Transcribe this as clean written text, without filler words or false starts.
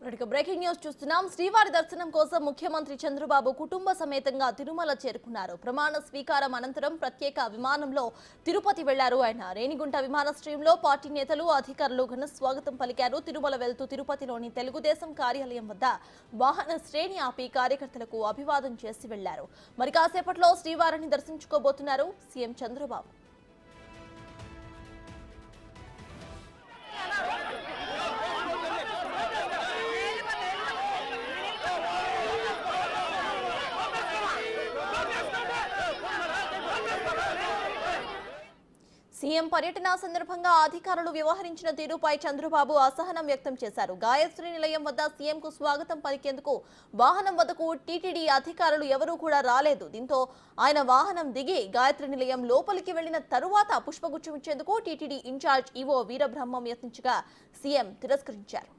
Breaking news చూస్తున్నాం. శ్రీవారి దర్శనం కోసం ముఖ్యమంత్రి చంద్రబాబు కుటుంబ సమేతంగా తిరుమల చేరుకున్నారు. ప్రమాణ స్వీకారం అనంతరం ప్రత్యేక విమానంలో తిరుపతి వెళ్లారు ఆయన. రేణిగుంట విమానాశ్రయంలో పార్టీ నేతలు, అధికారులు ఘన స్వాగతం పలికారు. తిరుమల వెళ్తూ తిరుపతిలోని తెలుగుదేశం కార్యాలయం వద్ద వాహన శ్రేణి ఆపి కార్యకర్తలకు అభివాదం చేసి వెళ్లారు. మరి కాసేపట్లో శ్రీవారిని దర్శించుకోబోతున్నారు సీఎం చంద్రబాబు. సీఎం పర్యటన సందర్భంగా అధికారులు వ్యవహరించిన తీరుపై చంద్రబాబు అసహనం వ్యక్తం చేశారు. గాయత్రి నిలయం వద్ద సీఎంకు స్వాగతం పలికేందుకు వాహనం వద్దకు టీటీడీ అధికారులు ఎవరూ కూడా రాలేదు. దీంతో ఆయన వాహనం దిగి గాయత్రి నిలయం లోపలికి వెళ్లిన తరువాత పుష్పగుచ్చం ఇచ్చేందుకు టీటీడీ ఇన్ఛార్జ్ ఈవో వీరబ్రహ్మం యత్నించగా సీఎం తిరస్కరించారు.